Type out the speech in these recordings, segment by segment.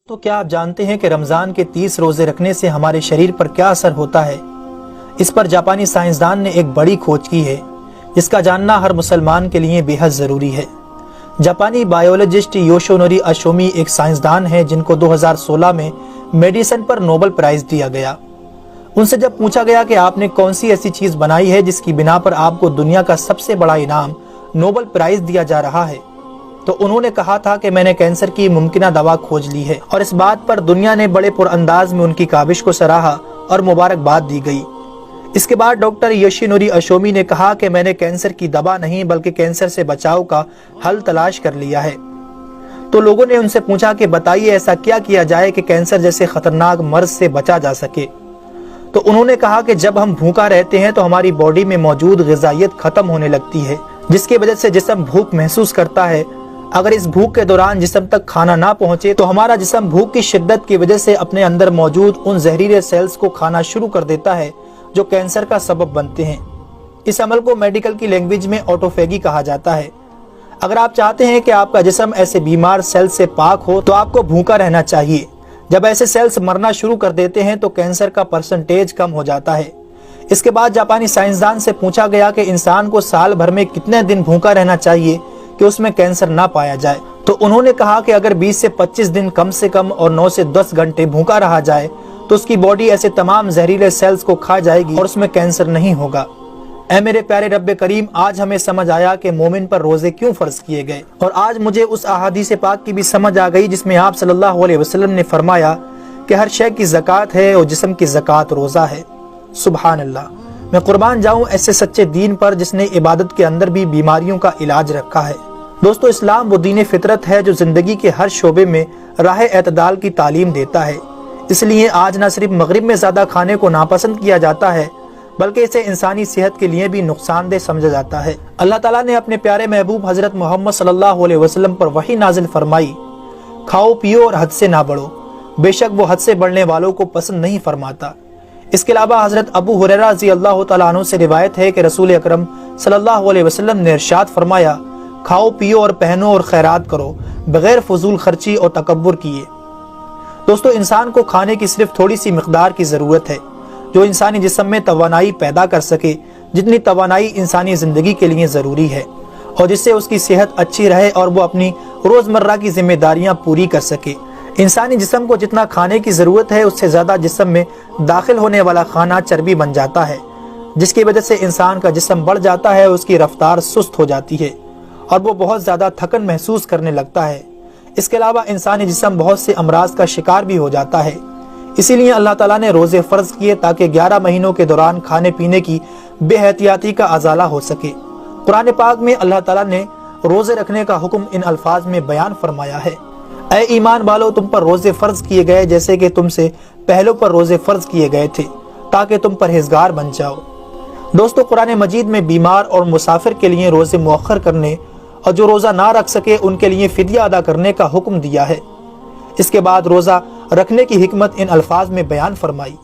تو کیا آپ جانتے ہیں کہ رمضان کے 30 روزے رکھنے سے ہمارے شریر پر کیا اثر ہوتا ہے؟ اس پر جاپانی سائنسدان نے ایک بڑی کھوج کی ہے جس کا جاننا ہر مسلمان کے لیے بے حد ضروری ہے۔ جاپانی بائیولوجسٹ یوشونوری اشومی ایک سائنسدان ہے جن کو 2016 میں میڈیسن پر نوبل پرائز دیا گیا۔ ان سے جب پوچھا گیا کہ آپ نے کون سی ایسی چیز بنائی ہے جس کی بنا پر آپ کو دنیا کا سب سے بڑا انعام نوبل پرائز دیا جا رہا ہے، تو انہوں نے کہا تھا کہ میں نے کینسر کی ممکنہ دوا کھوج لی ہے، اور اس بات پر دنیا نے بڑے پر انداز میں ان کی کاوش کو سراہا اور مبارکباد دی گئی۔ اس کے بعد ڈاکٹر یوشینوری اشومی نے کہا کہ میں نے کینسر کی دوا نہیں بلکہ کینسر سے بچاؤ کا حل تلاش کر لیا ہے۔ تو لوگوں نے ان سے پوچھا کہ بتائیے ایسا کیا کیا جائے کہ کینسر جیسے خطرناک مرض سے بچا جا سکے؟ تو انہوں نے کہا کہ جب ہم بھوکا رہتے ہیں تو ہماری باڈی میں موجود غذائیت ختم ہونے لگتی ہے، جس کی وجہ سے جسم بھوک محسوس کرتا ہے۔ اگر اس بھوک کے دوران جسم تک کھانا نہ پہنچے تو ہمارا جسم بھوک کی شدت کی وجہ سے اپنے اندر موجود ان زہریلے سیلز کو کھانا شروع کر دیتا ہے جو کینسر کا سبب بنتے ہیں۔ اس عمل کو میڈیکل کی لینگویج میں آٹوفیگی کہا جاتا ہے۔ اگر آپ چاہتے ہیں کہ آپ کا جسم ایسے بیمار سیل سے پاک ہو تو آپ کو بھوکا رہنا چاہیے۔ جب ایسے سیلز مرنا شروع کر دیتے ہیں تو کینسر کا پرسنٹیج کم ہو جاتا ہے۔ اس کے بعد جاپانی سائنسدان سے پوچھا گیا کہ انسان کو سال بھر میں کتنے دن بھوکا رہنا چاہیے کہ اس میں کینسر نہ پایا جائے؟ تو انہوں نے کہا کہ اگر 20 سے 25 دن کم سے کم اور 9 سے 10 گھنٹے بھوکا رہا جائے تو اس کی باڈی ایسے تمام زہریلے سیلز کو کھا جائے گی اور اس میں کینسر نہیں ہوگا۔ اے میرے پیارے رب کریم، آج ہمیں سمجھ آیا کہ مومن پر روزے کیوں فرض کیے گئے، اور آج مجھے اس احادیث پاک کی بھی سمجھ آ گئی جس میں آپ صلی اللہ علیہ وسلم نے فرمایا کہ ہر شے کی زکوٰۃ ہے اور جسم کی زکوٰۃ روزہ ہے۔ سبحان اللہ! میں قربان جاؤں ایسے سچے دین پر جس نے عبادت کے اندر بھی بیماریوں کا علاج رکھا ہے۔ دوستو، اسلام وہ دین فطرت ہے جو زندگی کے ہر شعبے میں راہ اعتدال کی تعلیم دیتا ہے۔ اس لیے آج نہ صرف مغرب میں زیادہ کھانے کو ناپسند کیا جاتا ہے بلکہ اسے انسانی صحت کے لیے بھی نقصان دہ سمجھا جاتا ہے۔ اللہ تعالیٰ نے اپنے پیارے محبوب حضرت محمد صلی اللہ علیہ وسلم پر وحی نازل فرمائی، کھاؤ پیو اور حد سے نہ بڑھو، بے شک وہ حد سے بڑھنے والوں کو پسند نہیں فرماتا۔ اس کے علاوہ حضرت ابو ہریرہ رضی اللہ تعالیٰ عنہ سے روایت ہے کہ رسول اکرم صلی اللہ علیہ وسلم نے ارشاد فرمایا، کھاؤ پیو اور پہنو اور خیرات کرو بغیر فضول خرچی اور تکبر کیے۔ دوستو، انسان کو کھانے کی صرف تھوڑی سی مقدار کی ضرورت ہے جو انسانی جسم میں توانائی پیدا کر سکے، جتنی توانائی انسانی زندگی کے لیے ضروری ہے، اور جس سے اس کی صحت اچھی رہے اور وہ اپنی روزمرہ کی ذمہ داریاں پوری کر سکے۔ انسانی جسم کو جتنا کھانے کی ضرورت ہے اس سے زیادہ جسم میں داخل ہونے والا کھانا چربی بن جاتا ہے، جس کی وجہ سے انسان کا جسم بڑھ جاتا ہے، اس کی رفتار سست ہو جاتی ہے اور وہ بہت زیادہ تھکن محسوس کرنے لگتا ہے۔ اس کے علاوہ انسانی جسم بہت سے امراض کا شکار بھی ہو جاتا ہے۔ اسی لیے اللہ تعالیٰ نے روزے فرض کیے تاکہ 11 مہینوں کے دوران کھانے پینے کی بے احتیاطی کا ازالہ ہو سکے۔ قرآن پاک میں اللہ تعالیٰ نے روزے رکھنے کا حکم ان الفاظ میں بیان فرمایا ہے، اے ایمان والو، تم پر روزے فرض کیے گئے جیسے کہ تم سے پہلوں پر روزے فرض کیے گئے تھے تاکہ تم پرہیزگار بن جاؤ۔ دوستو، قرآن مجید میں بیمار اور مسافر کے لیے روزے مؤخر کرنے اور جو روزہ نہ رکھ سکے ان کے لیے فدیہ ادا کرنے کا حکم دیا ہے۔ اس کے بعد روزہ رکھنے کی حکمت ان الفاظ میں بیان فرمائی،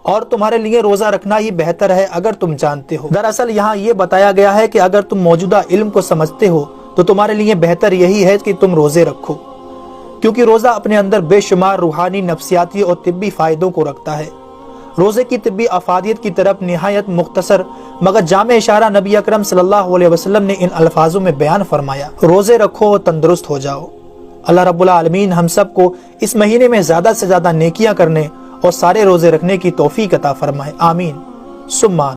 اور تمہارے لیے روزہ رکھنا ہی بہتر ہے اگر تم جانتے ہو۔ دراصل یہاں یہ بتایا گیا ہے کہ اگر تم موجودہ علم کو سمجھتے ہو تو تمہارے لیے بہتر یہی ہے کہ تم روزے رکھو، کیونکہ روزہ اپنے اندر بے شمار روحانی، نفسیاتی اور طبی فائدوں کو رکھتا ہے۔ روزے کی طبی افادیت کی طرف نہایت مختصر مگر جامع اشارہ نبی اکرم صلی اللہ علیہ وسلم نے ان الفاظوں میں بیان فرمایا، روزے رکھو اور تندرست ہو جاؤ۔ اللہ رب العالمین ہم سب کو اس مہینے میں زیادہ سے زیادہ نیکیاں کرنے اور سارے روزے رکھنے کی توفیق عطا فرمائے، آمین ثم آمین۔